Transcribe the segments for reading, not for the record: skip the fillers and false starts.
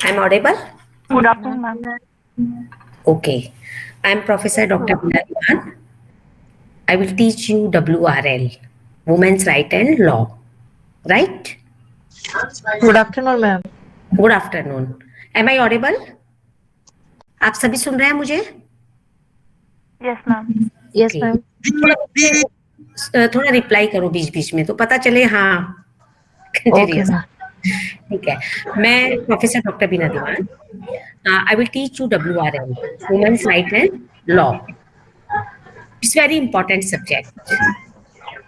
I'm audible? Good afternoon, ma'am. Okay. I'm Professor Dr. Bina Diwan. I will teach you WRL, Women's Right and Law. Right? Good afternoon, ma'am. Good afternoon. Am I audible? आप सभी सुन रहे हैं मुझे? Yes, ma'am. Yes, Okay. ma'am. थोड़ा reply करो बीच बीच में तो पता चले हाँ Okay, कंटिन्यूअस ma'am. ठीक है मैं professor doctor Beena Diwan I will teach you WRL women's right and law it's very important subject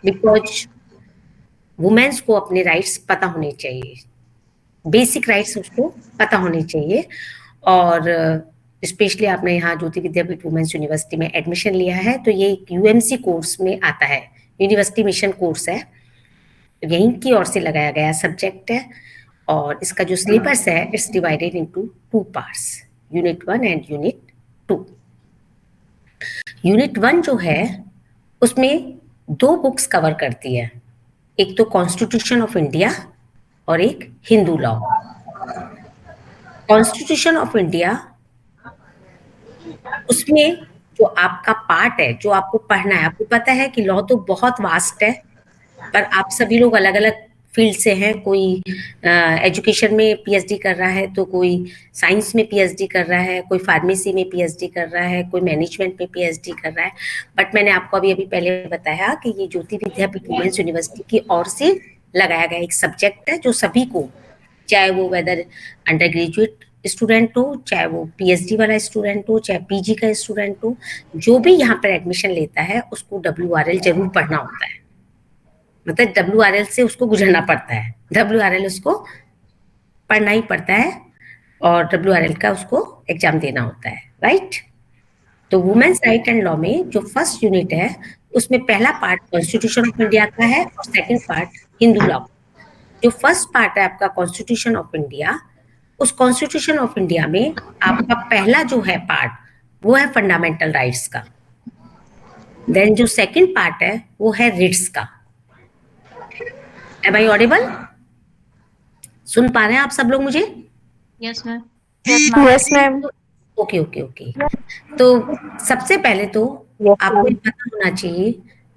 because women's को अपने राइट्स पता होने चाहिए बेसिक राइट्स उसको पता होने चाहिए और स्पेशली आपने यहाँ ज्योति विद्यापीठ वुमेन्स यूनिवर्सिटी में एडमिशन लिया है तो ये एक यूएमसी कोर्स में आता है यूनिवर्सिटी मिशन कोर्स है यहीं की ओर से लगाया गया सब्जेक्ट है और इसका जो सिलेबस है it's divided into 2 parts unit 1 and unit 2 unit 1 जो है उसमें 2 बुक्स कवर करती है एक तो कॉन्स्टिट्यूशन ऑफ इंडिया और एक Hindu law constitution of India उसमें जो आपका पार्ट है जो आपको पढ़ना है आपको पता है कि लॉ तो बहुत वास्ट है पर आप सभी लोग अलग अलग फील्ड से हैं कोई एजुकेशन में पीएचडी कर रहा है तो कोई साइंस में पीएचडी कर रहा है कोई फार्मेसी में पीएचडी कर रहा है कोई मैनेजमेंट में पीएचडी कर रहा है बट मैंने आपको अभी पहले बताया कि ये ज्योति विद्यापीठ वुमेन्स यूनिवर्सिटी की ओर से लगाया गया एक सब्जेक्ट है जो सभी को चाहे वो वेदर अंडर ग्रेजुएट स्टूडेंट हो चाहे वो पीएचडी वाला स्टूडेंट हो चाहे पीजी का स्टूडेंट हो जो भी यहाँ पर एडमिशन लेता है उसको WRL जरूर पढ़ना होता है मतलब WRL से उसको गुजरना पड़ता है WRL उसको पढ़ना ही पड़ता है और WRL का उसको एग्जाम देना होता है राइट तो वुमेन्स राइट एंड लॉ में जो फर्स्ट यूनिट है उसमें पहला पार्ट कॉन्स्टिट्यूशन ऑफ इंडिया का है और सेकंड पार्ट हिंदू लॉ जो फर्स्ट पार्ट है आपका कॉन्स्टिट्यूशन ऑफ इंडिया उस कॉन्स्टिट्यूशन ऑफ इंडिया में आपका पहला जो है पार्ट वो है फंडामेंटल राइट्स का देन जो सेकंड पार्ट है वो है रिट्स का Am I audible? सुन पा रहे हैं आप सब लोग मुझे? Yes, ma'am. Yes, ma'am. Okay okay okay तो सबसे पहले तो आपको ये पता होना चाहिए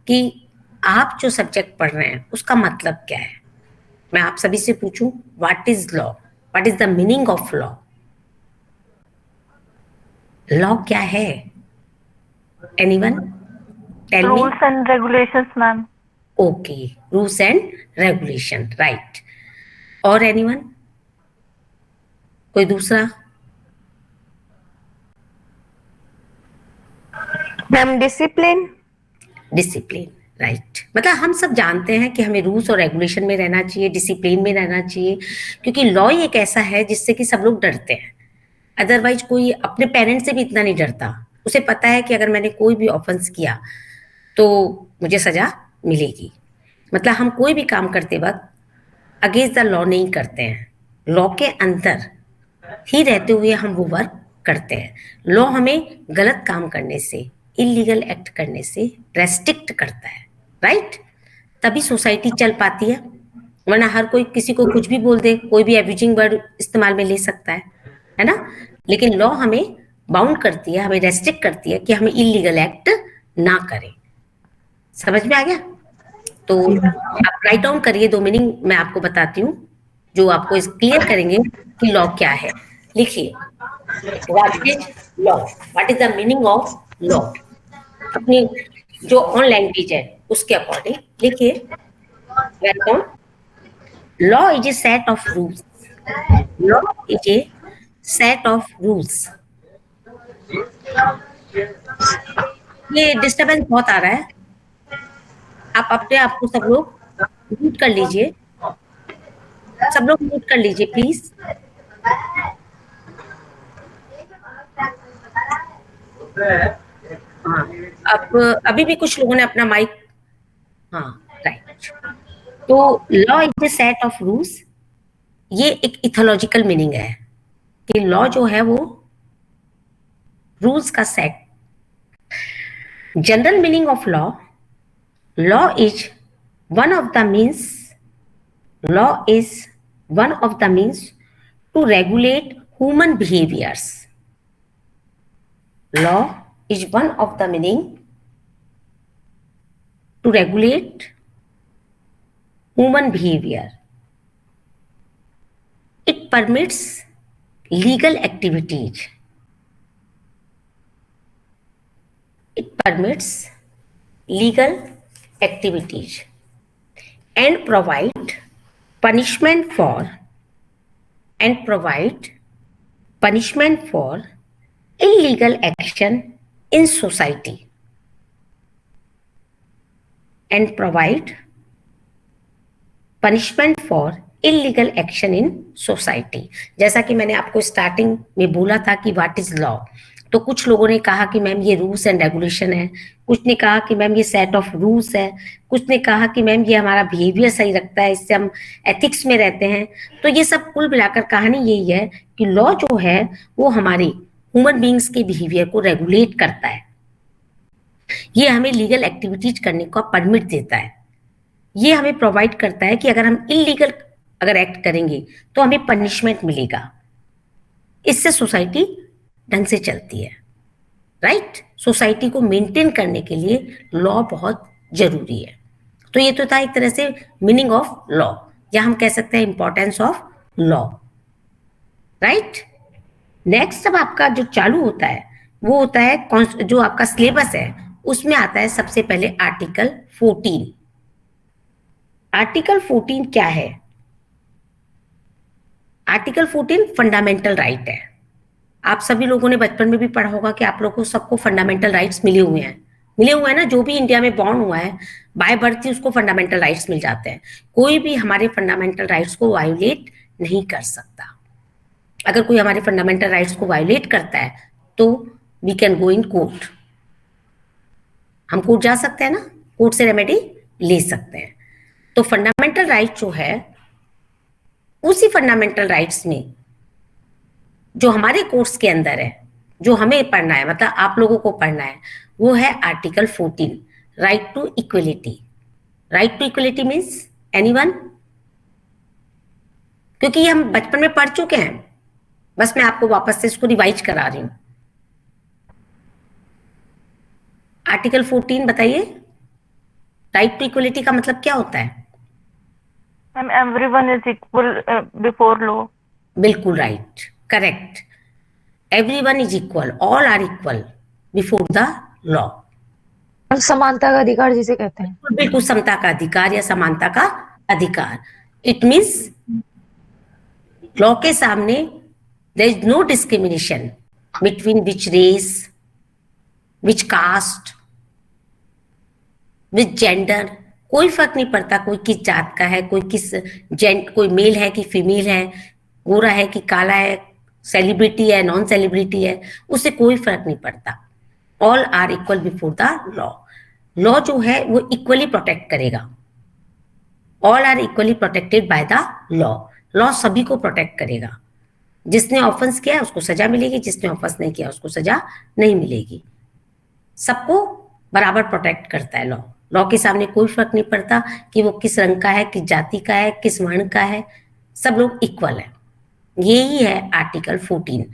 कि आप जो सब्जेक्ट पढ़ रहे हैं उसका मतलब क्या है मैं आप सभी से पूछूं what is law what is the meaning of law law क्या है anyone tell me Rules and regulations, ma'am. Okay rules and regulation right और एनीवन कोई दूसरा Ma'am, discipline. डिसिप्लिन राइट मतलब हम सब जानते हैं कि हमें रूल्स और रेगुलेशन में रहना चाहिए डिसिप्लिन में रहना चाहिए क्योंकि लॉ ही एक ऐसा है जिससे कि सब लोग डरते हैं अदरवाइज कोई अपने पेरेंट्स से भी इतना नहीं डरता उसे पता है कि अगर मैंने कोई भी ऑफेंस किया तो मुझे सजा मिलेगी मतलब हम कोई भी काम करते वक्त अगेंस्ट द लॉ नहीं करते हैं लॉ के अंदर ही रहते हुए हम वो वर्क करते हैं लॉ हमें गलत काम करने से इलीगल एक्ट करने से रेस्ट्रिक्ट करता है राइट तभी सोसाइटी चल पाती है वरना हर कोई किसी को कुछ भी बोल दे कोई भी एब्यूजिंग वर्ड इस्तेमाल में ले सकता है ना लेकिन लॉ हमें बाउंड करती है हमें रेस्ट्रिक्ट करती है कि हमें इलीगल एक्ट ना करें समझ में आ गया तो आप राइट डाउन करिए 2 मीनिंग मैं आपको बताती हूँ जो आपको इस क्लियर करेंगे कि लॉ क्या है लिखिए what is law what is the meaning of law अपनी जो ऑन लैंग्वेज है उसके अकॉर्डिंग लिखिए welcome law is a set of rules law is a set of rules ये डिस्टरबेंस बहुत आ रहा है आप अपने आप को सब लोग म्यूट कर लीजिए सब लोग म्यूट कर लीजिए प्लीज हाँ अब अभी भी कुछ लोगों ने अपना माइक हाँ राइट तो law is a set of rules ये एक इथोलॉजिकल मीनिंग है कि लॉ जो है वो रूल्स का set general meaning of law law is one of the means to regulate human behaviors. Law is one of the meaning to regulate human behavior. It permits legal activities. It permits legal activities and provide punishment for illegal action in society and provide punishment for illegal action in society. जैसा कि मैंने आपको starting में बोला था कि what is law, तो कुछ लोगों ने कहा कि मैम ये रूल्स एंड रेगुलेशन है, कुछ ने कहा कि मैम ये सेट ऑफ रूल्स है, कुछ ने कहा कि मैम ये हमारा बिहेवियर सही रखता है, इससे हम एथिक्स में रहते हैं। तो ये सब कुल मिलाकर कहानी यही है कि लॉ जो है वो हमारे ह्यूमन बीइंग्स के बिहेवियर को रेगुलेट करता है। ये हमें लीगल एक्टिविटीज करने का परमिट देता है। ये हमें प्रोवाइड करता है कि अगर हम इलीगल अगर एक्ट करेंगे तो हमें पनिशमेंट मिलेगा। इससे सोसाइटी ढंग से चलती है, राइट। सोसाइटी को मेंटेन करने के लिए लॉ बहुत जरूरी है। तो ये तो था एक तरह से मीनिंग ऑफ लॉ, या हम कह सकते हैं importance of law, right. Next अब आपका जो चालू होता है वो होता है जो आपका सिलेबस है उसमें आता है सबसे पहले आर्टिकल 14। आर्टिकल 14 क्या है? आर्टिकल 14 फंडामेंटल राइट है। आप सभी लोगों ने बचपन में भी पढ़ा होगा कि आप लोगों को सबको फंडामेंटल राइट्स मिले हुए हैं ना। जो भी इंडिया में बॉर्न हुआ है बाय बर्थ ही उसको फंडामेंटल राइट्स मिल जाते हैं। कोई भी हमारे फंडामेंटल राइट्स को वायोलेट नहीं कर सकता। अगर कोई हमारे फंडामेंटल राइट्स को वायोलेट करता है तो we can go in court. हम कोर्ट जा सकते हैं ना, कोर्ट से रेमेडी ले सकते हैं। तो फंडामेंटल राइट जो है उसी फंडामेंटल राइट्स में जो हमारे कोर्स के अंदर है, जो हमें पढ़ना है, मतलब आप लोगों को पढ़ना है, वो है article 14 right to equality. Right to equality means anyone, क्योंकि ये हम बचपन में पढ़ चुके हैं, बस मैं आपको वापस से इसको रिवाइज करा रही हूं। आर्टिकल 14 बताइए, राइट टू इक्वलिटी का मतलब क्या होता है? Ma'am everyone is equal before law. बिल्कुल right, correct. Everyone is equal, all are equal before the law. समानता का अधिकार जिसे कहते हैं। बिल्कुल, समता का अधिकार या समानता का अधिकार। इट मीन्स लॉ के सामने there is no discrimination between which race, which caste, which gender. कोई फर्क नहीं पड़ता कोई किस जात का है, कोई मेल है कि फीमेल है, गोरा है कि काला है, सेलिब्रिटी है नॉन सेलिब्रिटी है, उससे कोई फर्क नहीं पड़ता। All are equal before the law. Law जो है वो इक्वली प्रोटेक्ट करेगा। All are equally protected by the law. Law सभी को प्रोटेक्ट करेगा। जिसने ऑफेंस किया उसको सजा मिलेगी, जिसने ऑफेंस नहीं किया उसको सजा नहीं मिलेगी। सबको बराबर प्रोटेक्ट करता है लॉ। लॉ के सामने कोई फर्क नहीं पड़ता कि वो किस रंग का है, किस जाति का है, किस वर्ण का है, सब लोग इक्वल है। यही है आर्टिकल 14।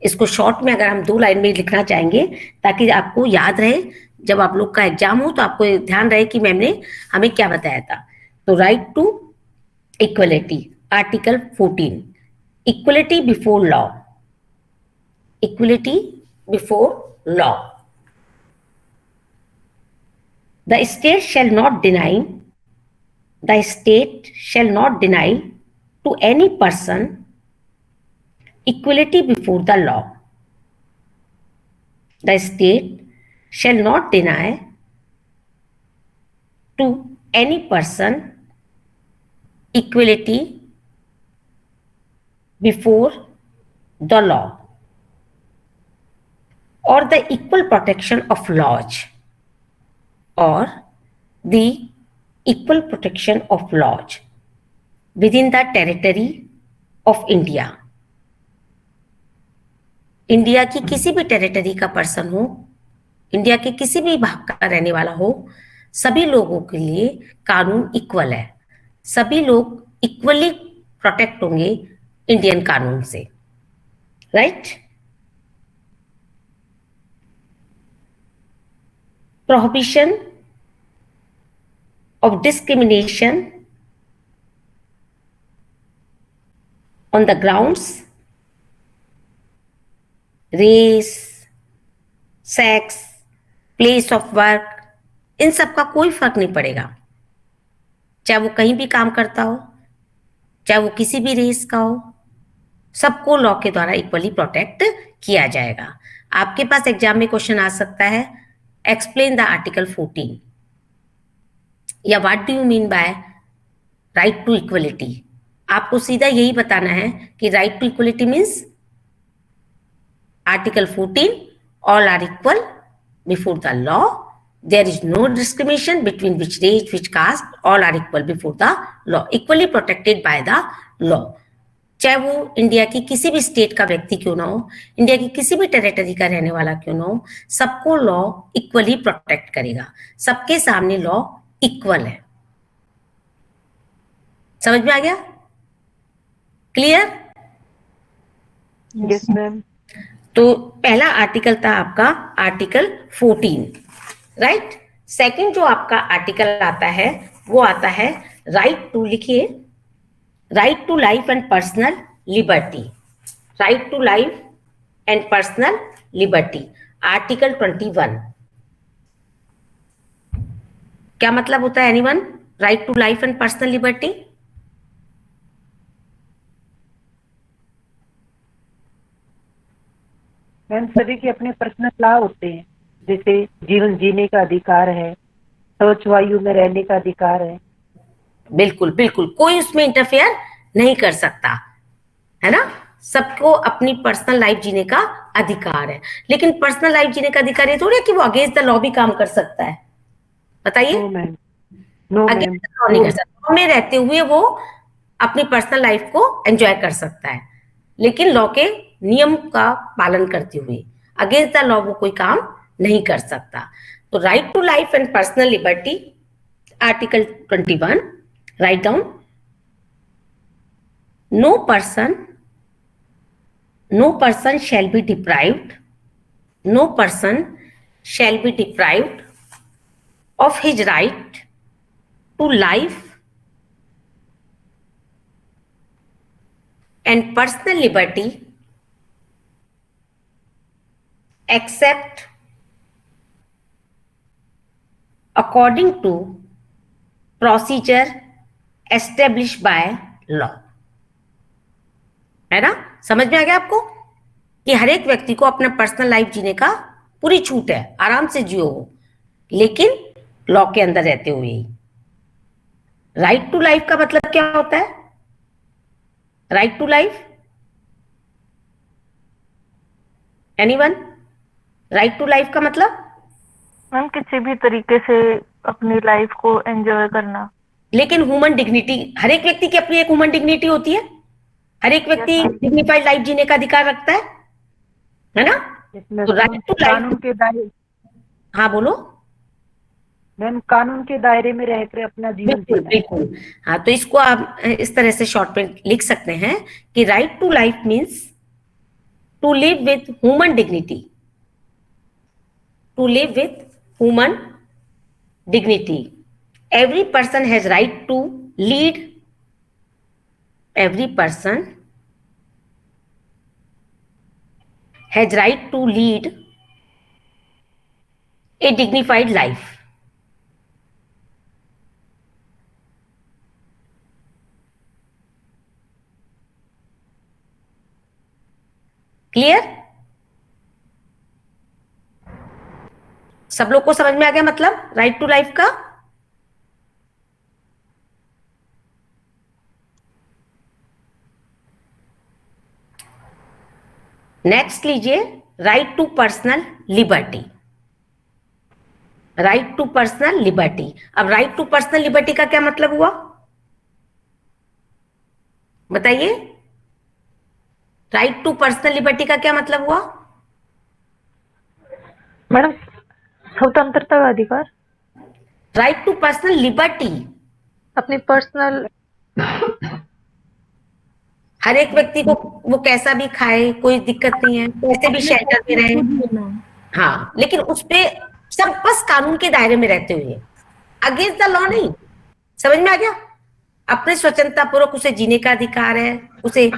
इसको शॉर्ट में अगर हम 2 लाइन में लिखना चाहेंगे ताकि आपको याद रहे, जब आप लोग का एग्जाम हो तो आपको ध्यान रहे कि मैम ने हमें क्या बताया था। तो right to equality, article 14, equality before law. Equality before law. The state shall not deny to any person equality before the law. The state shall not deny to any person equality before the law or the equal protection of laws. Or the equal protection of laws within the territory of India. India की किसी भी territory का person हो, India के किसी भी भाग का रहने वाला हो, सभी लोगों के लिए कानून इक्वल है। सभी लोग इक्वली प्रोटेक्ट होंगे इंडियन कानून से। right? Prohibition of discrimination on the grounds race, sex, place of work, इन सब का कोई फर्क नहीं पड़ेगा, चाहे वो कहीं भी काम करता हो, चाहे वो किसी भी रेस का हो, सबको लॉ के द्वारा इक्वली प्रोटेक्ट किया जाएगा। आपके पास एग्जाम में क्वेश्चन आ सकता है, एक्सप्लेन द आर्टिकल 14 या what do you mean by right to equality. आपको सीधा यही बताना है कि right to equality means article 14 all are equal before the law, there is no discrimination between which race, which caste, all are equal before the law, equally protected by the law। चाहे वो India की किसी भी state का व्यक्ति क्यों ना हो, इंडिया की किसी भी टेरिटरी का रहने वाला क्यों ना हो, सबको लॉ इक्वली प्रोटेक्ट करेगा, सबके सामने लॉ इक्वल है। समझ में आ गया? क्लियर? Yes ma'am. तो पहला आर्टिकल था आपका आर्टिकल 14, राइट। सेकंड जो आपका आर्टिकल आता है वो आता है राइट टू, लिखिए, right to life and personal liberty, right to life and personal liberty, article 21। क्या मतलब होता है anyone? Right to life and personal liberty. Ma'am सभी के अपने पर्सनल लॉ होते हैं, जैसे जीवन जीने का अधिकार है, स्वच्छ वायु में रहने का अधिकार है। बिल्कुल बिल्कुल, कोई उसमें इंटरफेयर नहीं कर सकता, है ना। सबको अपनी पर्सनल लाइफ जीने का अधिकार है, लेकिन पर्सनल लाइफ जीने का अधिकार ये थोड़ी है कि वो अगेंस्ट द लॉ भी काम कर सकता है। बताइए। No ma'am, no ma'am, against the law नहीं कर सकता, लॉ में रहते हुए वो अपनी पर्सनल लाइफ को एंजॉय कर सकता है, लेकिन लॉ के नियम का पालन करते हुए अगेंस्ट द लॉ वो कोई काम नहीं कर सकता। तो right to life and personal liberty, article 21, write down, no person shall be deprived, no person shall be deprived of his right to life and personal liberty except according to procedure established by law। है ना, समझ में आ गया आपको कि हर एक व्यक्ति को अपना पर्सनल लाइफ जीने का पूरी छूट है, आराम से जियो, लेकिन लॉ के अंदर रहते हुए ही। राइट टू लाइफ का मतलब क्या होता है? Right to life, anyone? Right to life का मतलब मैम किसी भी तरीके से अपनी लाइफ को एंजॉय करना। लेकिन ह्यूमन डिग्निटी, हर एक व्यक्ति की अपनी एक ह्यूमन डिग्निटी होती है, हर एक व्यक्ति डिग्निफाइड लाइफ जीने का अधिकार रखता है ना। तो राइट टू कानून लाइफ, के दायरे, हाँ बोलो मैम कानून के दायरे में रहकर अपना जीवन बिल्कुल जीना। बिल्कुल। हाँ, तो इसको आप इस तरह से शॉर्ट में लिख सकते हैं कि right to life means to live with human dignity, to live with human dignity. Every person has right to lead, every person has right to lead a dignified life। Clear? सब लोग को समझ में आ गया मतलब राइट टू लाइफ का? Next लीजिए, right to personal liberty, right to personal liberty. अब राइट टू पर्सनल लिबर्टी का क्या मतलब हुआ बताइए? राइट टू पर्सनल लिबर्टी का क्या मतलब हुआ? मैडम स्वतंत्रता का अधिकार, राइट टू पर्सनल लिबर्टी, अपनी पर्सनल, हर एक व्यक्ति को वो कैसा भी खाए, कोई दिक्कत नहीं है, कैसे भी शेल्टर में रहे। हाँ, लेकिन उस पे सब बस कानून के दायरे में रहते हुए, अगेंस्ट द लॉ नहीं। समझ में आ गया? अपने स्वतंत्रता पूर्वक उसे जीने का अधिकार है, उसे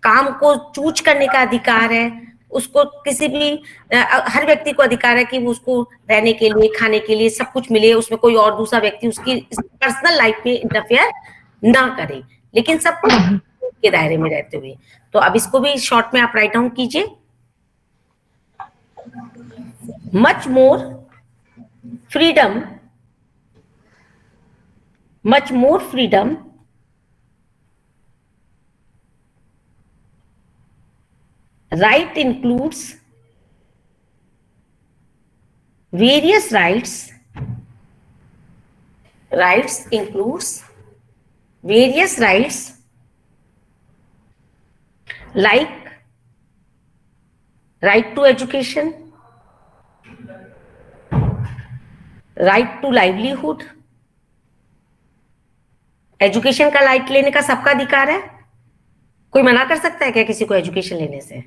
काम को चूज करने का अधिकार है, उसको किसी भी हर व्यक्ति को अधिकार है कि वो उसको रहने के लिए, खाने के लिए सब कुछ मिले, उसमें कोई और दूसरा व्यक्ति उसकी पर्सनल लाइफ में इंटरफेयर ना करे, लेकिन सब कुछ के दायरे में रहते हुए। तो अब इसको भी शॉर्ट में आप राइट डाउन कीजिए। Much more freedom, much more freedom right includes various rights includes various rights like right to education, right to livelihood। Education का राइट लेने का सबका अधिकार है। कोई मना कर सकता है क्या किसी को एजुकेशन लेने से?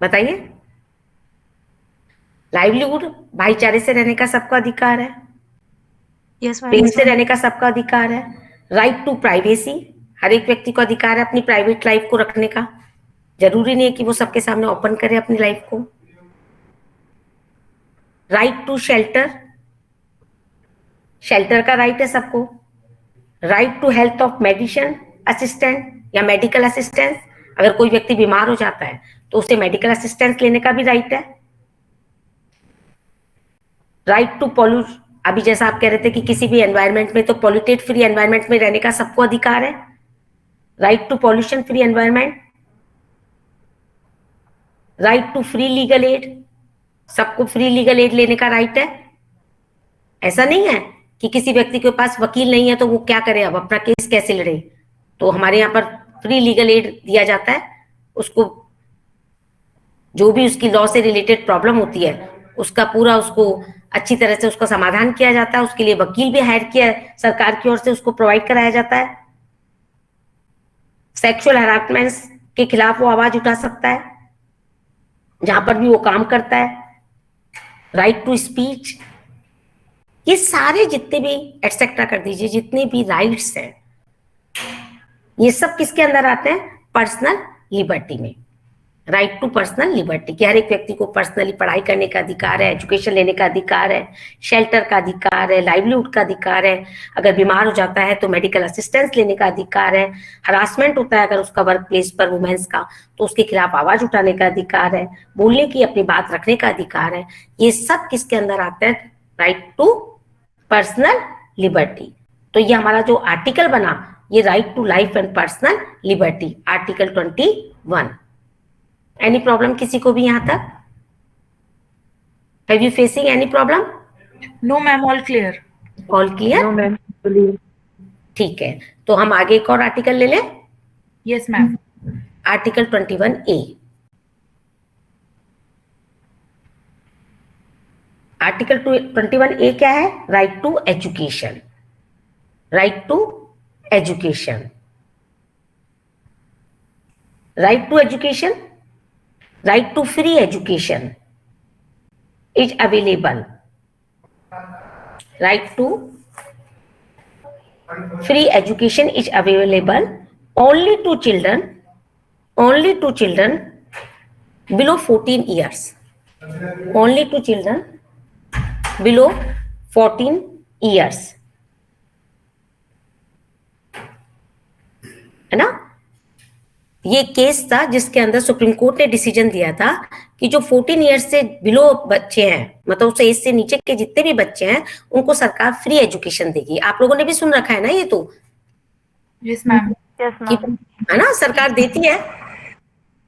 बताइए। लाइवलीहुड, भाईचारे से रहने का सबका अधिकार है। Yes, प्रेम ma'am. से रहने का सबका अधिकार है। राइट टू प्राइवेसी, हर एक व्यक्ति को अधिकार है अपनी प्राइवेट लाइफ को रखने का। जरूरी नहीं है कि वो सबके सामने ओपन करे अपनी लाइफ को। राइट टू शेल्टर, शेल्टर का राइट है सबको। Right to health of medicine assistant या मेडिकल असिस्टेंस, अगर कोई व्यक्ति बीमार हो जाता है तो उसे मेडिकल असिस्टेंस लेने का भी राइट है। राइट टू पॉल्यूट, अभी जैसा आप कह रहे थे कि किसी भी एनवायरनमेंट में तो पॉल्यूटेड फ्री एनवायरनमेंट में रहने का सबको अधिकार है। Right to pollution free environment. Right to free legal aid, सबको फ्री लीगल एड लेने का राइट है। ऐसा नहीं है कि किसी व्यक्ति के पास वकील नहीं है तो वो क्या करे, अब अपना केस कैसे लड़े। तो हमारे यहाँ पर फ्री लीगल एड दिया जाता है, उसको जो भी उसकी लॉ से रिलेटेड प्रॉब्लम होती है उसका पूरा उसको अच्छी तरह से उसका समाधान किया जाता है। उसके लिए वकील भी हायर किया सरकार की ओर से उसको प्रोवाइड कराया जाता है। सेक्सुअल हरासमेंट के खिलाफ वो आवाज उठा सकता है जहां पर भी वो काम करता है। राइट टू स्पीच, ये सारे जितने भी एटसेट्रा कर दीजिए, जितने भी राइट्स हैं, ये सब किसके अंदर आते हैं? पर्सनल लिबर्टी में। राइट टू पर्सनल लिबर्टी, कि हर एक व्यक्ति को पर्सनली पढ़ाई करने का अधिकार है, एजुकेशन लेने का अधिकार है, शेल्टर का अधिकार है, लाइवलीहुड का अधिकार है, अगर बीमार हो जाता है तो मेडिकल असिस्टेंस लेने का अधिकार है, हरासमेंट होता है अगर उसका वर्क प्लेस पर वुमेन्स का तो उसके खिलाफ आवाज उठाने का अधिकार है, बोलने की अपनी बात रखने का अधिकार है। ये सब किसके अंदर आता है? Right to personal liberty. तो ये हमारा जो आर्टिकल बना, ये right to life and personal liberty, article 21। Any problem किसी को भी यहां तक? Have you facing any problem? No, ma'am, all clear. All clear? No ma'am. ठीक है, तो हम आगे एक और आर्टिकल ले लें। Yes, ma'am. Article 21A। Article 21A क्या है? Right to education. Right to education, right to education, right to free education is available. Right to free education is available only to children below 14 years, only to children below 14 years, है ना? ये case था जिसके अंदर supreme court ने decision दिया था कि जो 14 ईयर्स से बिलो बच्चे हैं, मतलब उस एज से नीचे के जितने भी बच्चे हैं उनको सरकार फ्री एजुकेशन देगी। आप लोगों ने भी सुन रखा है ना ये तो? Yes, ma'am. यस कि मैम। है ना, सरकार देती है।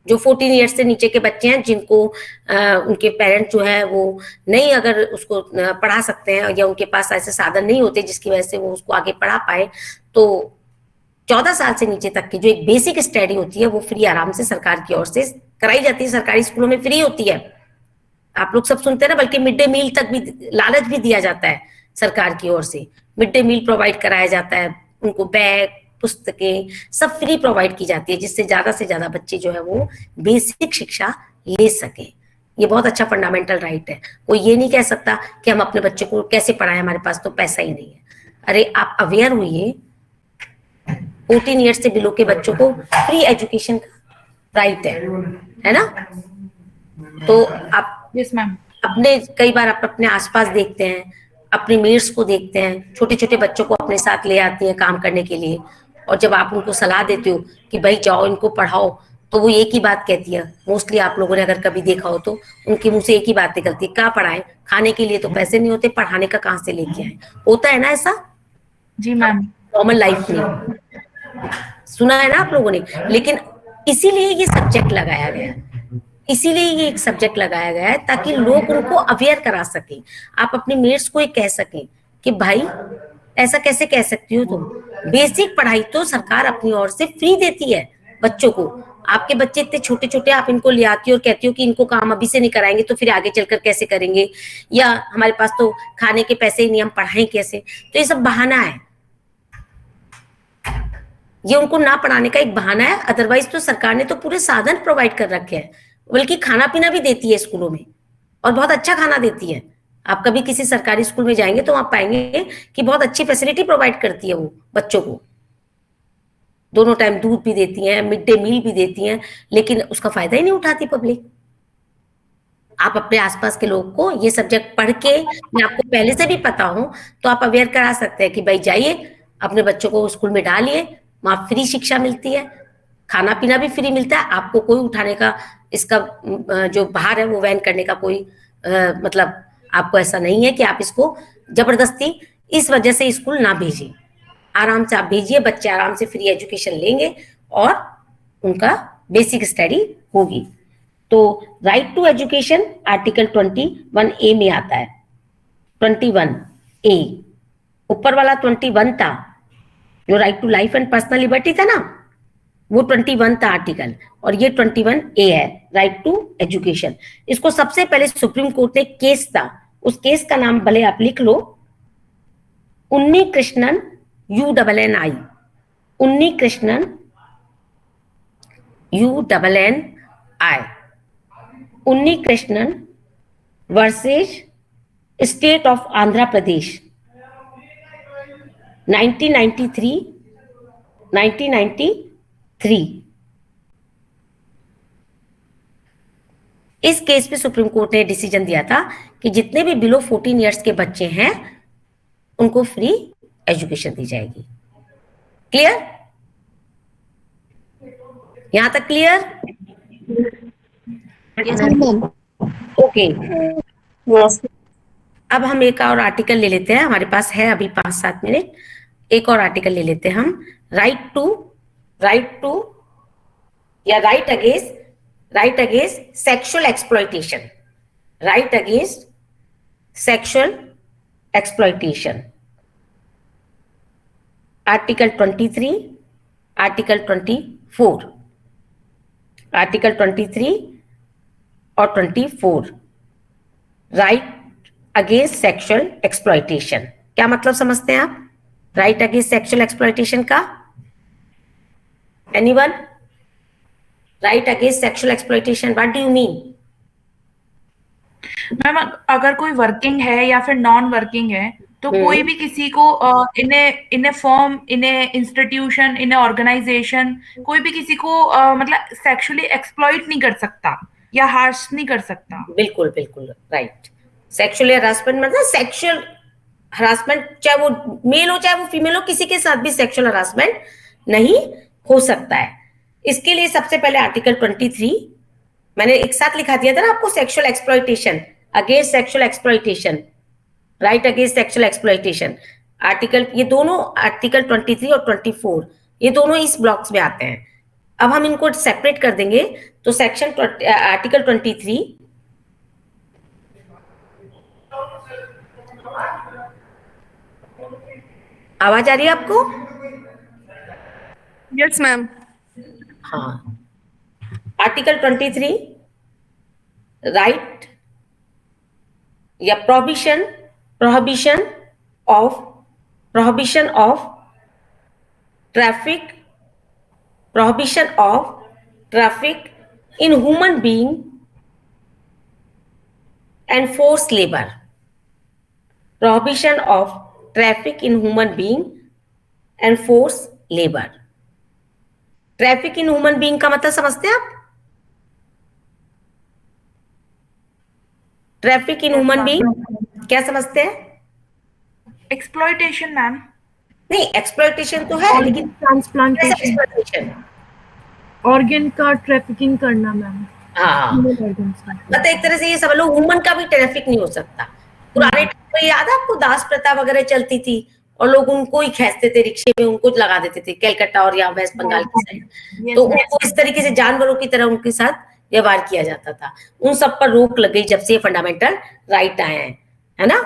जो 14 ईयर्स से नीचे के बच्चे हैं जिनको उनके पेरेंट्स जो है वो नहीं अगर उसको पढ़ा सकते हैं या उनके पास ऐसे साधन नहीं होते जिसकी वजह से वो उसको आगे पढ़ा पाए, तो 14 साल से नीचे तक की जो एक बेसिक स्टडी होती है वो फ्री आराम से सरकार की ओर से कराई जाती है। सरकारी स्कूलों में फ्री होती है। आप लोग सब सुनते हैं ना, बल्कि मिड डे मील तक भी लालच भी दिया जाता है सरकार की ओर से। मिड डे मील प्रोवाइड कराया जाता है, उनको बैग, पुस्तकें सब फ्री प्रोवाइड की जाती है, जिससे ज्यादा से ज्यादा बच्चे जो है वो बेसिक शिक्षा ले सके। ये बहुत अच्छा फंडामेंटल राइट है। कोई ये नहीं कह सकता कि हम अपने बच्चे को कैसे पढ़ाएं, हमारे पास तो पैसा ही नहीं है। अरे आप अवेयर हुई 14 ईयर्स से बिलो के बच्चों को फ्री एजुकेशन का राइट है ना। तो आप Yes, ma'am. अपने कई बार आप अपने आसपास देखते हैं, अपने मेट्स को देखते हैं, छोटे छोटे बच्चों को अपने साथ ले आती हैं काम करने के लिए, और जब आप उनको सलाह देते हो कि भाई जाओ इनको पढ़ाओ, तो वो एक ही बात कहती है। मोस्टली आप लोगों ने अगर कभी देखा हो तो उनके मुंह से एक ही बात निकलती है, क्या पढ़ाए, खाने के लिए तो पैसे नहीं होते, पढ़ाने का कहाँ से लेके आए। होता है ना ऐसा जी मैम। कॉमन लाइफ में, सुना है ना आप लोगों ने। लेकिन इसीलिए ये सब्जेक्ट लगाया गया है, इसीलिए ये एक सब्जेक्ट लगाया गया है ताकि लोग उनको अवेयर करा सकें। आप अपने मेट्स को कह सकें कि भाई ऐसा कैसे कह सकती हो तुम, बेसिक पढ़ाई तो सरकार अपनी ओर से फ्री देती है बच्चों को। आपके बच्चे इतने छोटे छोटे, आप इनको ले आती हो और कहती हो कि इनको काम अभी से नहीं कराएंगे तो फिर आगे चलकर कैसे करेंगे, या हमारे पास तो खाने के पैसे ही नहीं, हम पढ़ाएं कैसे। तो ये सब बहाना है, ये उनको ना पढ़ाने का एक बहाना है। अदरवाइज तो सरकार ने तो पूरे साधन प्रोवाइड कर रखे हैं, बल्कि खाना पीना भी देती है स्कूलों में, और बहुत अच्छा खाना देती है। आप कभी किसी सरकारी स्कूल में जाएंगे तो आप पाएंगे कि बहुत अच्छी फैसिलिटी प्रोवाइड करती है वो बच्चों को, दोनों टाइम दूध भी देती हैं, मिड डे मील भी देती हैं, लेकिन उसका फायदा ही नहीं उठाती पब्लिक। आप अपने आसपास के लोगों को ये सब्जेक्ट पढ़ के, मैं आपको पहले से भी पता हो तो आप अवेयर करा सकते हैं कि भाई जाइए अपने बच्चों को स्कूल में डालिए, वहां फ्री शिक्षा मिलती है, खाना पीना भी फ्री मिलता है, आपको कोई उठाने का इसका जो भार है वो वहन करने का कोई मतलब आपको ऐसा नहीं है कि आप इसको जबरदस्ती इस वजह से स्कूल ना भेजिए। आराम से आप भेजिए, बच्चे आराम से फ्री एजुकेशन लेंगे और उनका बेसिक स्टडी होगी। तो right to education article 21A में आता है, 21A, ऊपर वाला 21 था जो right to life and personal liberty था ना, वो 21 था आर्टिकल, और ये 21A है राइट टू एजुकेशन। इसको सबसे पहले सुप्रीम कोर्ट ने केस था, उस केस का नाम भले आप लिख लो, उन्नी Krishnan UNNI, Unni Krishnan UNNI, Unni Krishnan versus state of Andhra Pradesh 1993। इस केस पे सुप्रीम कोर्ट ने डिसीजन दिया था कि जितने भी बिलो 14 इयर्स के बच्चे हैं उनको फ्री एजुकेशन दी जाएगी। क्लियर? यहां तक क्लियर? ओके। अब हम एक और आर्टिकल ले लेते हैं, हमारे पास है अभी 5-7 मिनट, एक और आर्टिकल ले लेते हैं हम। राइट टू या right against sexual exploitation, right against sexual exploitation, article 23, article 24, article 23 और 24, राइट अगेंस्ट सेक्सुअल एक्सप्लॉयटेशन। क्या मतलब समझते हैं आप राइट अगेंस्ट सेक्सुअल एक्सप्लॉयटेशन का? Anyone? Right against sexual exploitation, what do you mean? Ma'am अगर कोई वर्किंग है या फिर नॉन वर्किंग है तो कोई भी किसी को in a firm, in a institution, in a organization, कोई भी किसी को मतलब सेक्सुअली एक्सप्लॉइट नहीं कर सकता या हार्श नहीं कर सकता। बिल्कुल बिल्कुल राइट। सेक्सुअल हरासमेंट मतलब सेक्सुअल हरासमेंट, चाहे वो मेल हो चाहे वो फीमेल हो, किसी के साथ भी सेक्सुअल हरासमेंट नहीं हो सकता है। इसके लिए सबसे पहले आर्टिकल 23 मैंने एक साथ लिखा दिया था ना आपको, sexual exploitation, against sexual exploitation, right against sexual exploitation article, ये दोनों आर्टिकल 23 और 24 ये दोनों इस ब्लॉक्स में आते हैं। अब हम इनको सेपरेट कर देंगे तो सेक्शन आर्टिकल 23, आवाज आ रही है आपको? Yes ma'am. हाँ, आर्टिकल 23 राइट या prohibition of traffic, prohibition of traffic in human being and forced labor. Prohibition of traffic in human being and forced labor. Traffic in human being का मतलब समझते हैं आप? ट्रैफिक इन ह्यूमन बीइंग क्या समझते हैं? Exploitation ma'am. नहीं, exploitation तो है, लेकिन ट्रांसप्लांटेशन, एक्सप्लॉयटेशन ऑर्गन का ट्रैफिकिंग करना मैम। हाँ, मतलब एक तरह से ये समझ लो ह्यूमन का भी ट्रैफिक नहीं हो सकता। पुराने टाइम में याद है आपको दास प्रथा वगैरह चलती थी और लोग उनको ही खींचते थे रिक्शे में, उनको लगा देते थे कलकत्ता और या वेस्ट बंगाल की साइड। तो उनको इस तरीके से जानवरों की तरह उनके साथ व्यवहार किया जाता था। उन सब पर रोक लग गई जब से फंडामेंटल राइट आए हैं, है ना?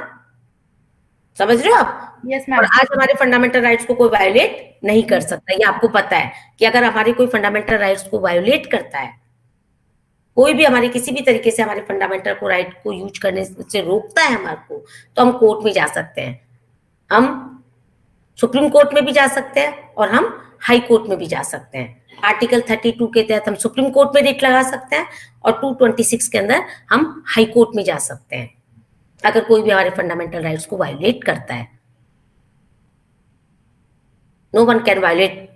समझ रहे हो आप? यस और मैम। आज हमारे फंडामेंटल राइट्स को कोई वायोलेट नहीं कर सकता। ये आपको पता है कि अगर हमारे कोई फंडामेंटल राइट्स को वायोलेट करता है, कोई भी हमारे किसी भी तरीके से हमारे फंडामेंटल को राइट को यूज करने से रोकता है हमारे को, तो हम कोर्ट में जा सकते हैं। हम सुप्रीम कोर्ट में भी जा सकते हैं और हम हाई कोर्ट में भी जा सकते हैं। आर्टिकल 32 के तहत हम सुप्रीम कोर्ट में रिट लगा सकते हैं और 226 के अंदर हम हाई कोर्ट में जा सकते हैं अगर कोई भी हमारे फंडामेंटल राइट्स को वायोलेट करता है। नो वन कैन वायोलेट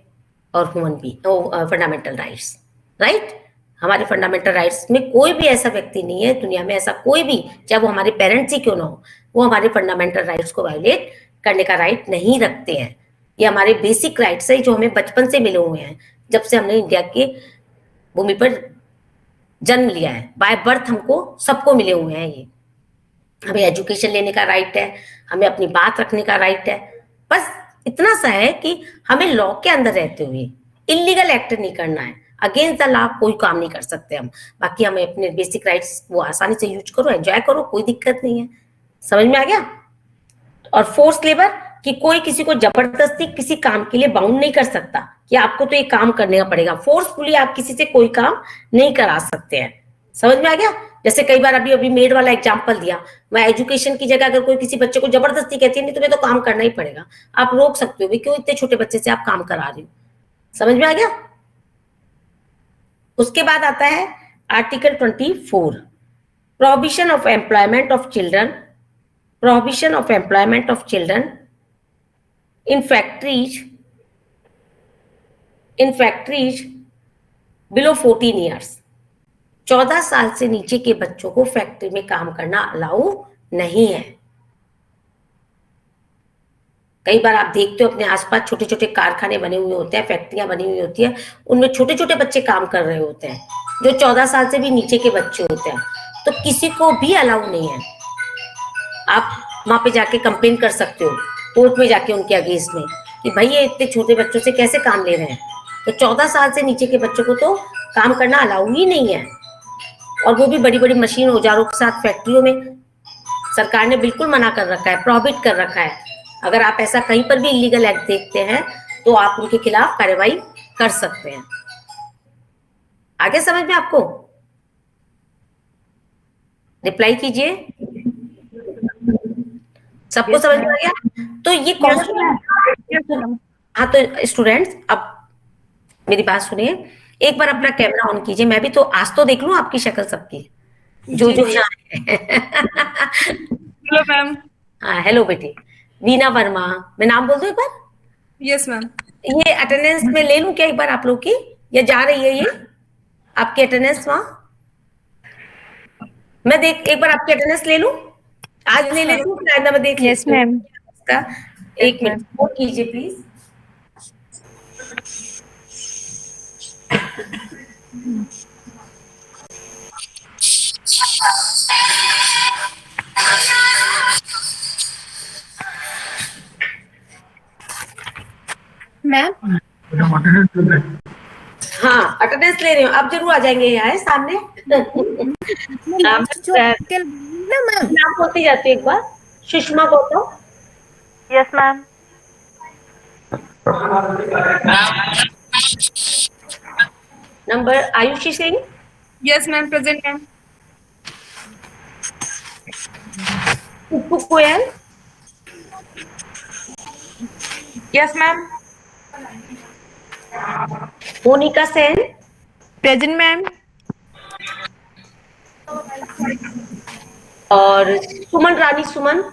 और human be fundamental rights, right? हमारे फंडामेंटल राइट्स में कोई भी ऐसा व्यक्ति नहीं है दुनिया में, ऐसा कोई भी, चाहे वो हमारे पेरेंट्स ही क्यों ना हो, वो हमारे फंडामेंटल राइट्स को वायोलेट करने का राइट नहीं रखते हैं। ये हमारे बेसिक राइट्स है जो हमें बचपन से मिले हुए हैं, जब से हमने इंडिया की भूमि पर जन्म लिया है। बाय बर्थ हमको सबको मिले हुए हैं ये। हमें एजुकेशन लेने का राइट है, हमें अपनी बात रखने का राइट है। बस इतना सा है कि हमें लॉ के अंदर रहते हुए इलीगल एक्ट नहीं करना है। अगेंस्ट द लॉ कोई काम नहीं कर सकते हम। बाकी हमें अपने बेसिक राइट्स वो आसानी से यूज करो, एंजॉय करो, कोई दिक्कत नहीं है। समझ में आ गया? और फोर्स लेबर कि कोई किसी को जबरदस्ती किसी काम के लिए बाउंड नहीं कर सकता कि आपको तो ये काम करने का पड़ेगा। फोर्सफुली आप किसी से कोई काम नहीं करा सकते हैं। समझ में आ गया? जैसे कई बार अभी मेड वाला एग्जांपल दिया, मैं एजुकेशन की जगह अगर कोई किसी बच्चे को जबरदस्ती कहती है नहीं तुम्हें तो काम करना ही पड़ेगा, आप रोक सकते हो भी, क्यों इतने छोटे बच्चे से आप काम करा रहे हो। समझ में आ गया? उसके बाद आता है article 24, prohibition of employment of children, prohibition of employment of children in factories below 14 years। 14 साल से नीचे के बच्चों को फैक्ट्री में काम करना अलाउ नहीं है। कई बार आप देखते हो अपने आसपास छोटे छोटे कारखाने बने हुए होते हैं, फैक्ट्रियां बनी हुई होती है, उनमें छोटे छोटे बच्चे काम कर रहे होते हैं जो 14 साल से भी नीचे के बच्चे होते हैं। तो किसी को भी अलाउ नहीं है। आप वहां पे जाके कंप्लेन कर सकते हो कोर्ट में जाके उनके अगेंस्ट में कि भाई ये इतने छोटे बच्चों से कैसे काम ले रहे हैं। तो 14 साल से नीचे के बच्चों को तो काम करना अलाउ ही नहीं है, और वो भी बड़ी बड़ी मशीन औजारों के साथ फैक्ट्रियों में। सरकार ने बिल्कुल मना कर रखा है, प्रोहिबिट कर रखा है। अगर आप ऐसा कहीं पर भी इलीगल एक्ट देखते हैं तो आप उनके खिलाफ कार्रवाई कर सकते हैं। आगे समझ में आपको? रिप्लाई कीजिए। सबको समझ में आ गया? तो ये कौन सा? हाँ, तो स्टूडेंट्स अब मेरी बात सुनिए, एक बार अपना कैमरा ऑन कीजिए। मैं भी तो आज तो देख लूं आपकी शक्ल सबकी, जो यहाँ है। Hello ma'am. हाँ, हेलो बेटी, वीना वर्मा। मैं नाम बोल दूं एक बार? Yes ma'am. ये अटेंडेंस में ले लूं क्या एक बार आप लोग की, या जा रही है ये आपकी अटेंडेंस वहां? मैं देख एक बार आपकी अटेंडेंस ले लूं, आज ले लेती हूँ, फिर आइंदा मैं देख यस मैम। इसका। एक मिनट नोट कीजिए प्लीज। मैम हाँ, अटेंडेंस ले रही हूँ, आप जरूर आ जाएंगे यहाँ सामने। नाम बोलती जाती है एक बार, Sushma Gautam. Yes ma'am. Number Ayushi Singh. Yes ma'am, present ma'am. Kuppu Goyal. Yes ma'am. Monika Sen, present ma'am. और सुमन रानी सुमन।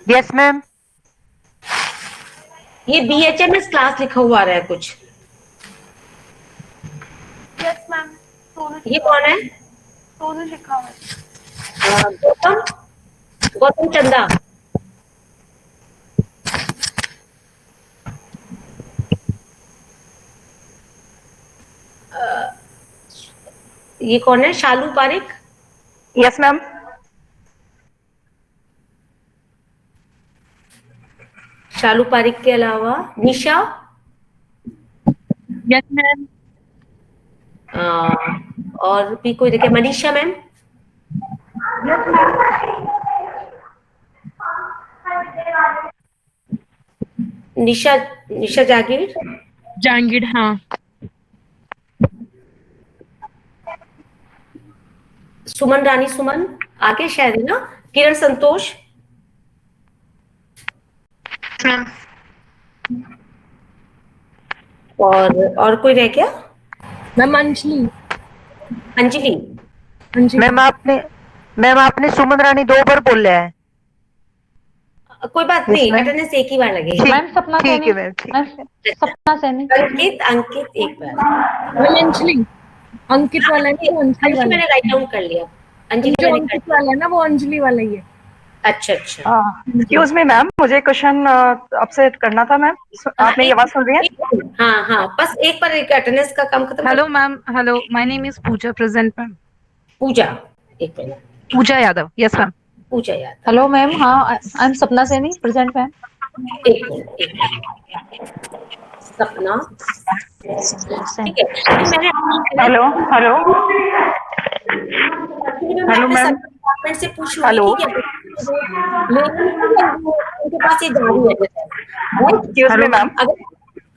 Yes ma'am. ये BHMS क्लास लिखा हुआ आ रहा है कुछ। Yes ma'am. ये कौन है? सोनू लिखा हुआ है। गौतम, गौतम चंदा। ये कौन है? शालू पारिक। Yes ma'am. शालू पारिक के अलावा निशा। Yes ma'am. और भी कोई देखे? मनीषा मैम। निशा, निशा जागीर। जहांगीर, हाँ। सुमन रानी सुमन आगे शायद है ना। किरण संतोष। और कोई रह गया? मैम अंजलि। अंजलि। अंजलि मैम आपने सुमन रानी 2 बार बोल लिया है। कोई बात नहीं, अटेंडेंस एक ही बार लगेगी। मैम सपना ठीक सैनी। है मैम, ठीक। मैम सपना सैनी। अंकित, अंकित एक बार। मैम अंजलि। अंकित वाला है वो अंजलि अंजलि वाला मैंने राइट डाउन कर लिया। अंजलि जो मैंने अंकित वाला है ना वो अंजलि वाला ही है। अच्छा अच्छा। एक्सक्यूज मी मैम, मुझे क्वेश्चन आपसे करना था मैम। आप मेरी आवाज सुन रही हैं? हाँ हाँ, बस एक बार एक अटेंडेंस का काम खत्म। Hello, ma'am. Hello, my name is Pooja, present, ma'am. पूजा, एक minute. Pooja Yadav. Yes, ma'am. पूजा याद। हेलो मैम, हाँ आई एम सपना सैनी, प्रेजेंट मैम। एक मिनट, एक मिनट। सपना, ठीक है। मैंने hello hello hello ma'am. Department से पूछ लूंगी हेलो। ठीक है। उनके पास ये जारी है। Excuse me ma'am. अगर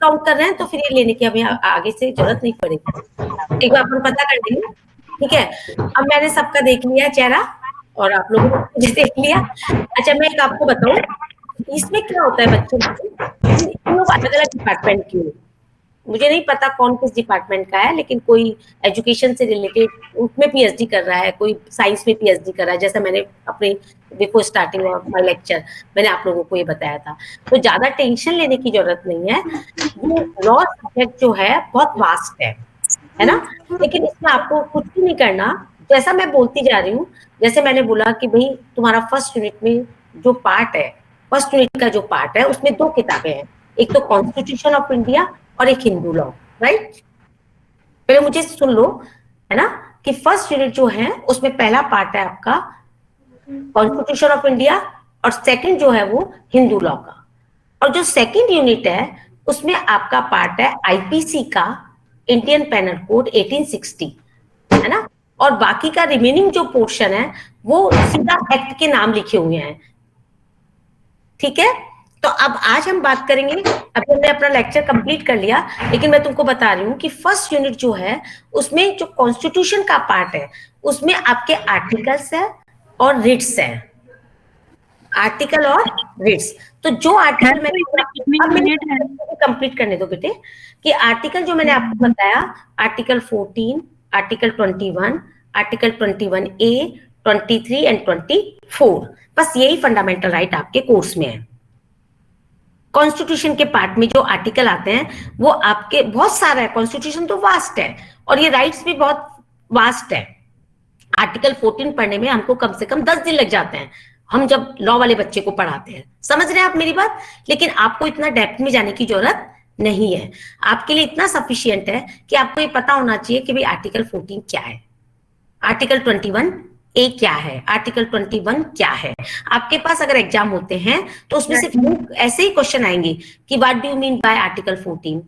काउंट कर रहे हैं तो फिर ये लेने की हमें आगे से जरूरत नहीं पड़ेगी। एक बार अपन पता कर लेंगे, ठीक है। अब मैंने सबका देख लिया चेहरा और आप लोगों ने मुझे देख लिया। अच्छा, मैं एक आपको बताऊं, इसमें क्या होता है बच्चों को, अलग अलग डिपार्टमेंट की। मुझे नहीं पता कौन किस डिपार्टमेंट का है, लेकिन कोई एजुकेशन से रिलेटेड उसमें PhD कर रहा है, कोई साइंस में PhD कर रहा है। जैसा मैंने अपने before starting of my lecture मैंने आप लोगों को ये बताया था। तो ज्यादा टेंशन लेने की जरूरत नहीं है। ये लॉ सब्जेक्ट जो है बहुत वास्ट है ना। लेकिन इसमें आपको कुछ भी नहीं करना, जैसा मैं बोलती जा रही हूँ। जैसे मैंने बोला कि भाई तुम्हारा फर्स्ट यूनिट में जो पार्ट है, फर्स्ट यूनिट का जो पार्ट है उसमें 2 किताबें हैं, एक तो कॉन्स्टिट्यूशन ऑफ इंडिया और एक हिंदू लॉ, राइट। पहले मुझे सुन लो, है ना, कि फर्स्ट यूनिट जो है उसमें पहला पार्ट है आपका कॉन्स्टिट्यूशन ऑफ इंडिया और सेकंड जो है वो हिंदू लॉ का। और जो सेकंड यूनिट है उसमें आपका पार्ट है IPC का, इंडियन पेनल कोड 1860, है ना। और बाकी का रिमेनिंग जो पोर्शन है वो सीधा एक्ट के नाम लिखे हुए हैं, ठीक है। तो अब आज हम बात करेंगे, अभी हमने अपना लेक्चर कंप्लीट कर लिया, लेकिन मैं तुमको बता रही हूँ कि फर्स्ट यूनिट जो है उसमें जो कॉन्स्टिट्यूशन का पार्ट है उसमें आपके आर्टिकल्स है और रिट्स है, आर्टिकल और रिट्स। तो जो आर्टिकल मैंने कंप्लीट करने दो बेटे, कि आर्टिकल जो मैंने आपको बताया, article 14, article 21, article 21A, 23 and 24, बस यही फंडामेंटल राइट आपके कोर्स में है। कॉन्स्टिट्यूशन के पार्ट में जो आर्टिकल आते हैं वो आपके बहुत सारा है, कॉन्स्टिट्यूशन तो वास्ट है और ये राइट्स भी बहुत वास्ट है। आर्टिकल 14 पढ़ने में हमको कम से कम 10 दिन लग जाते हैं, हम जब लॉ वाले बच्चे को पढ़ाते हैं। समझ रहे हैं आप मेरी बात? लेकिन आपको इतना डेप्थ में जाने की जरूरत नहीं है। आपके लिए इतना सफिशियंट है कि आपको ये पता होना चाहिए कि भाई आर्टिकल 14 क्या है, आर्टिकल 21A क्या है, आर्टिकल 21 क्या है। आपके पास अगर एग्जाम होते हैं तो उसमें सिर्फ ऐसे ही क्वेश्चन आएंगे कि what do you mean by article 14,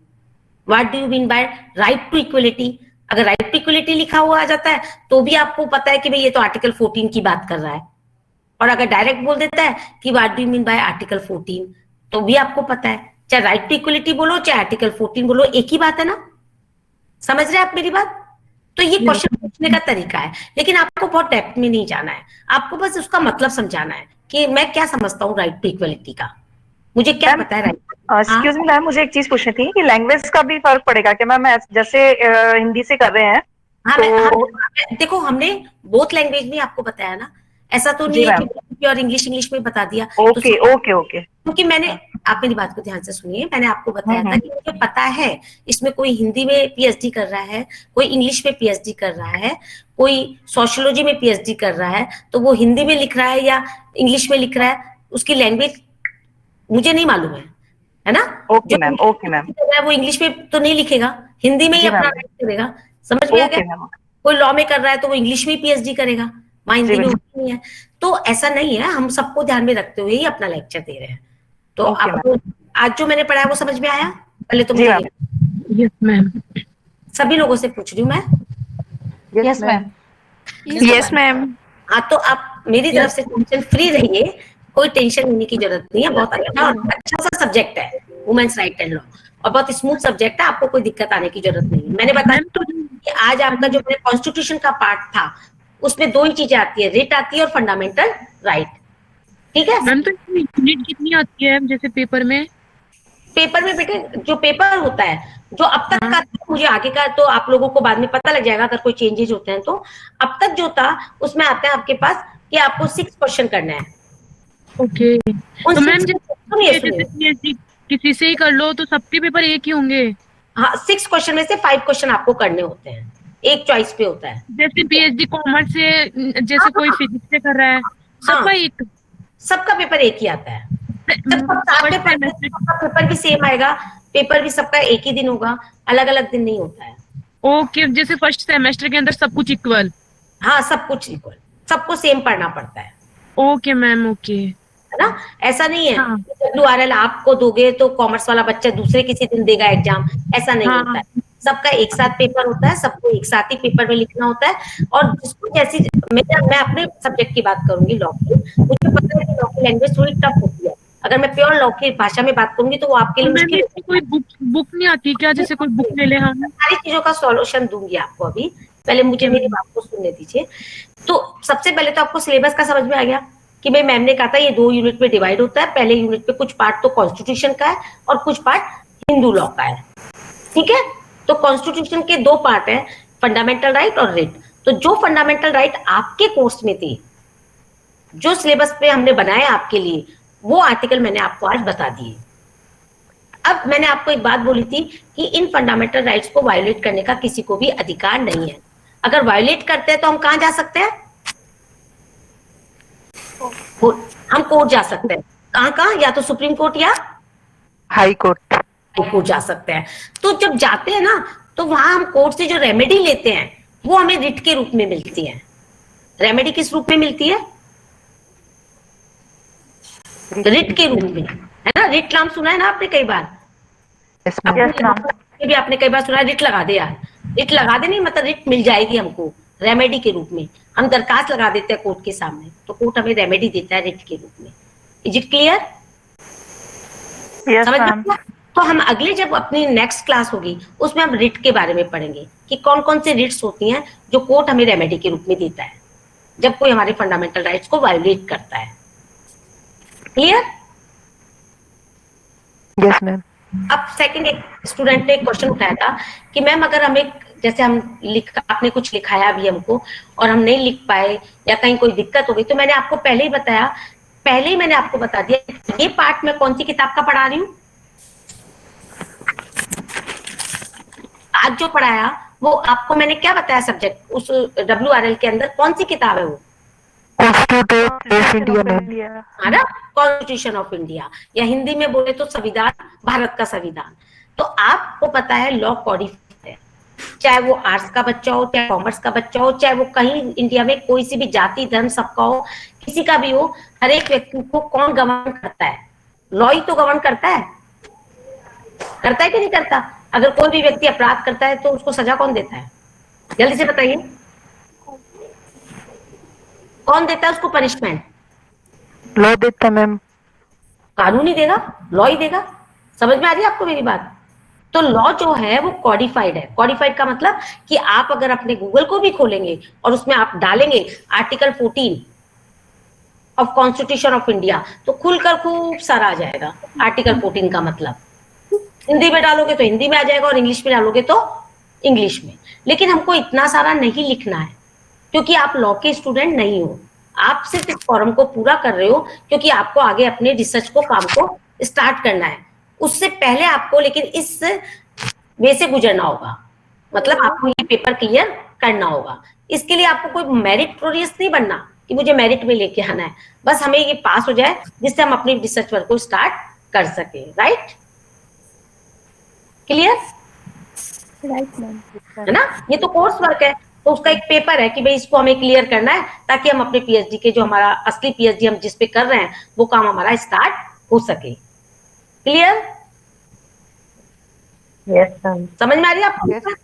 what do you mean by right to equality. अगर राइट टू इक्वलिटी लिखा हुआ आ जाता है तो भी आपको पता है कि भाई ये तो आर्टिकल 14 की बात कर रहा है। और अगर डायरेक्ट बोल देता है कि what do you mean by article 14, तो भी आपको पता है, चाहे राइट टू इक्वलिटी बोलो चाहे आर्टिकल 14 बोलो, एक ही बात है ना। समझ रहे हैं आप मेरी बात? तो ये क्वेश्चन पूछने का तरीका है, लेकिन आपको बहुत डेप्थ में नहीं जाना है, आपको बस उसका मतलब समझाना है कि मैं क्या समझता हूँ राइट टू इक्वलिटी का। मुझे क्या मैम, पता है राइट। एक्सक्यूज मी मैम, मुझे एक चीज पूछनी थी कि लैंग्वेज का भी फर्क पड़ेगा क्या मैम? जैसे हिंदी से कर रहे हैं हाँ तो देखो हमने बोथ लैंग्वेज में आपको बताया ना, ऐसा तो जी नहीं है मैम। कि प्योर इंग्लिश में बता दिया। ओके तो ओके ओके। क्योंकि मैंने, आप मेरी बात को ध्यान से सुनिए, मैंने आपको बताया था कि मुझे पता है इसमें कोई हिंदी में पीएचडी कर रहा है, कोई इंग्लिश में पीएचडी कर रहा है, कोई सोशियोलॉजी में पीएचडी कर रहा है, तो वो हिंदी में लिख रहा है या इंग्लिश में लिख रहा है, उसकी लैंग्वेज मुझे नहीं मालूम है ना। Okay ma'am, okay ma'am. वो इंग्लिश में तो नहीं लिखेगा, हिंदी में ही जी अपना मैम। राइट करेगा। समझ में आ ओके गया। मैम। कोई लॉ में कर रहा है तो वो इंग्लिश में ही पीएचडी करेगा, वहां हिंदी में बिल्कुल। होती नहीं है। तो ऐसा नहीं है, हम सबको ध्यान में रखते हुए ही अपना लेक्चर दे रहे हैं। तो ओके आपको आज जो मैंने पढ़ाया वो समझ में आया? पहले तो जी मुझे मैम। Yes ma'am. सभी लोगों से पूछ रही हूँ मैं। Yes ma'am. Yes ma'am. हाँ, तो आप मेरी तरफ से टेंशन फ्री रहिए, कोई टेंशन लेने की जरूरत नहीं है। बहुत अच्छा सा सब्जेक्ट है वुमेन्स राइट एंड लॉ, और बहुत स्मूथ सब्जेक्ट है, आपको कोई दिक्कत आने की जरूरत नहीं है। मैंने बताया कि आज आपका जो कॉन्स्टिट्यूशन का पार्ट था उसमें दो ही चीजें आती है, रिट आती है और फंडामेंटल राइट। ठीक है मैम, तो यूनिट कितनी आती है जैसे पेपर में? पेपर में बेटे, जो पेपर होता है जो अब तक का, मुझे आगे का तो आप लोगों को बाद में पता लग जाएगा अगर कोई चेंजेस होते हैं तो। अब तक जो था उसमें आता है आपके पास कि आपको 6 क्वेश्चन करना है। ओके। तो मैम सुनिए जैसे किसी से ही कर लो तो सबके पेपर एक ही होंगे? हाँ, 6 क्वेश्चन में से 5 क्वेश्चन आपको करने होते हैं, एक चॉइस पे होता है। जैसे पीएचडी कॉमर्स से, जैसे कोई फिजिक्स से कर रहा है, सबका एक? सबका पेपर एक ही आता है। पेपर भी सेम आएगा, पेपर भी सबका एक ही दिन होगा, अलग अलग दिन नहीं होता है। ओके, जैसे फर्स्ट सेमेस्टर के अंदर सब कुछ इक्वल? हाँ, सब कुछ इक्वल, सबको सेम पढ़ना पड़ता है। Okay ma'am, okay. है ना, ऐसा नहीं है हाँ। WRL आपको दोगे तो कॉमर्स वाला बच्चा दूसरे किसी दिन देगा एग्जाम, ऐसा नहीं हाँ। होता है। सबका एक साथ पेपर होता है, सबको एक साथ ही पेपर में लिखना होता है। और जिसको जैसी, मैं अपने सब्जेक्ट की बात करूंगी लॉ की, मुझे पता है कि लॉ की लैंग्वेज थोड़ी टफ होती है। अगर मैं प्योर लॉ की भाषा में बात करूंगी तो वो आपके लिए मुश्किल है। कोई बुक नहीं आती क्या? जैसे कोई बुक ले ले हम? सारी चीजों का सॉल्यूशन दूंगी आपको, अभी पहले मुझे मेरी बात को सुनने दीजिए। तो सबसे पहले तो आपको सिलेबस का समझ में आ गया कि भाई मैम ने कहा था ये 2 यूनिट में डिवाइड होता है। पहले यूनिट पे कुछ पार्ट तो कॉन्स्टिट्यूशन का है और कुछ पार्ट हिंदू लॉ का है। ठीक है, तो कॉन्स्टिट्यूशन के 2 पार्ट है, फंडामेंटल राइट और रिट। तो जो फंडामेंटल राइट आपके कोर्स में थी, जो सिलेबस पे हमने बनाया आपके लिए, वो आर्टिकल मैंने आपको आज बता दिए। अब मैंने आपको एक बात बोली थी कि इन फंडामेंटल राइट्स को वायोलेट करने का किसी को भी अधिकार नहीं है। अगर वायोलेट करते हैं तो हम कहां जा सकते हैं? हम कोर्ट जा सकते हैं। कहां? या तो सुप्रीम कोर्ट या हाई कोर्ट। हाई कोर्ट जा सकते हैं। तो जब जाते हैं ना तो वहां हम कोर्ट से जो रेमेडी लेते हैं वो हमें रिट के रूप में मिलती है। रेमेडी किस रूप में मिलती है? रिट के रूप में, है ना। रिट नाम सुना है ना आपने कई बार? भी आपने कई बार सुना है रिट लगा दे यार, रिट लगा दे, नहीं मतलब रिट मिल जाएगी हमको रेमेडी के रूप में। हम दरखास्त लगा देते हैं कोर्ट के सामने तो कोर्ट हमें रेमेडी देता है रिट के रूप में। Is it clear? समझ में? तो हम अगले जब अपनी नेक्स्ट क्लास होगी उसमें हम रिट के बारे में पढ़ेंगे कि कौन कौन से रिट्स होती हैं जो कोर्ट हमें रेमेडी के रूप में देता है जब कोई हमारे फंडामेंटल राइट्स को वायोलेट करता है। क्लियर? Yes ma'am. अब सेकंड, एक स्टूडेंट ने एक क्वेश्चन उठाया था कि मैम अगर हमें, जैसे हम आपने कुछ लिखाया भी हमको और हम नहीं लिख पाए या कहीं कोई दिक्कत हो गई, तो मैंने आपको पहले ही बताया, पहले ही मैंने आपको बता दिया ये पार्ट मैं कौन सी किताब का पढ़ा रही हूँ। आज जो पढ़ाया वो आपको मैंने क्या बताया सब्जेक्ट, उस WRL के अंदर कौन सी किताब है वो? कॉन्स्टिट्यूशन ऑफ इंडिया, या हिंदी में बोले तो संविधान, भारत का संविधान। तो आपको पता है लॉ कॉडिफाइड है, चाहे वो आर्ट्स का बच्चा हो, चाहे कॉमर्स का बच्चा हो, चाहे वो कहीं इंडिया में कोई सी भी जाति धर्म सबका हो, किसी का भी हो, हर एक व्यक्ति को कौन गवर्न करता है? लॉ ही तो गवर्न करता है कि नहीं करता? अगर कोई भी व्यक्ति अपराध करता है तो उसको सजा कौन देता है? जल्दी से बताइए, कौन देता है उसको पनिशमेंट? लॉ देता मैम। कानून ही देगा, लॉ ही देगा। समझ में आ रही है आपको मेरी बात? तो लॉ जो है वो कॉडिफाइड है। कॉडिफाइड का मतलब कि आप अगर अपने गूगल को भी खोलेंगे और उसमें आप डालेंगे article 14 of constitution of India, तो खुलकर खूब सारा आ जाएगा आर्टिकल 14 का मतलब। हिंदी में डालोगे तो हिंदी में आ जाएगा और इंग्लिश में डालोगे तो इंग्लिश में। लेकिन हमको इतना सारा नहीं लिखना है क्योंकि आप लॉ के स्टूडेंट नहीं हो, आप सिर्फ इस फॉर्म को पूरा कर रहे हो क्योंकि आपको आगे अपने रिसर्च को काम को स्टार्ट करना है। उससे पहले आपको लेकिन इस वे से गुजरना होगा, मतलब आपको ये पेपर क्लियर करना होगा। इसके लिए आपको कोई मेरिटोरियस नहीं बनना कि मुझे मेरिट में लेके आना है, बस हमें ये पास हो जाए जिससे हम अपनी रिसर्च वर्क को स्टार्ट कर सके। Right, clear? राइट मैम, है ना? ये तो कोर्स वर्क है, तो उसका एक पेपर है कि भाई इसको हमें क्लियर करना है ताकि हम अपने पीएचडी के जो हमारा असली पीएचडी हम जिस पे कर रहे हैं वो काम हमारा स्टार्ट हो सके। क्लियर? यस मैम, समझ में आ रही है आपको?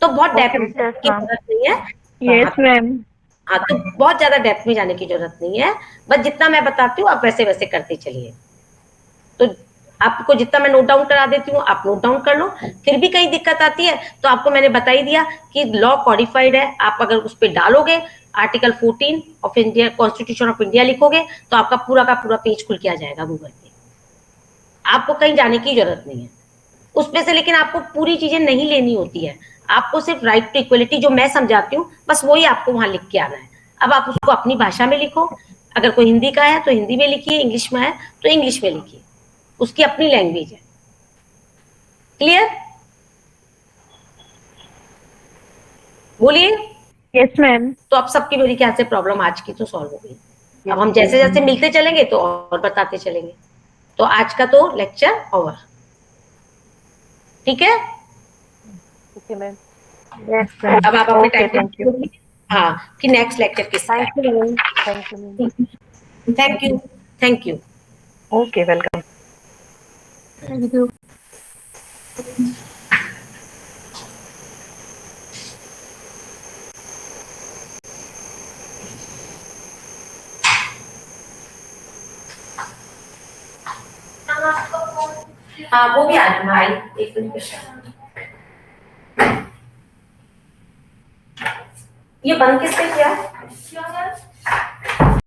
तो बहुत डेप्थ की जरूरत नहीं है। यस मैम, हाँ, तो बहुत ज्यादा डेप्थ में जाने की जरूरत नहीं है, बस जितना मैं बताती हूँ आप वैसे वैसे करते चलिए। तो आपको जितना मैं नोट डाउन करा देती हूँ आप नोट डाउन कर लो, फिर भी कहीं दिक्कत आती है तो आपको मैंने बता ही दिया कि लॉ कॉडिफाइड है, आप अगर उस पर डालोगे article 14 of India, constitution of India लिखोगे तो आपका पूरा का पूरा पेज खुल के आ जाएगा गूगल पे, आपको कहीं जाने की जरूरत नहीं है उसमें से। लेकिन आपको पूरी चीजें नहीं लेनी होती है, आपको सिर्फ राइट टू इक्वलिटी जो मैं समझाती हूँ बस वही आपको वहां लिख के आना है। अब आप उसको अपनी भाषा में लिखो, अगर कोई हिंदी का है तो हिंदी में लिखिए, इंग्लिश में है तो इंग्लिश में लिखिए, उसकी अपनी लैंग्वेज है। क्लियर? बोलिए। यस मैम, तो अब सबकी मेरे ख्याल से प्रॉब्लम आज की तो सॉल्व हो गई। अब हम जैसे जैसे मिलते चलेंगे तो और बताते चलेंगे। तो आज का तो लेक्चर ओवर, ठीक है? ठीक है मैम, यस मैम, अब आप अपने ओके, टाइम थैंक यू, हाँ कि नेक्स्ट लेक्चर किस thank you ma'am, thank you ma'am, thank you. Okay, welcome. Thank you. हाँ वो भी आ जाना भाई, एक मिनट। ये बंद किससे किया?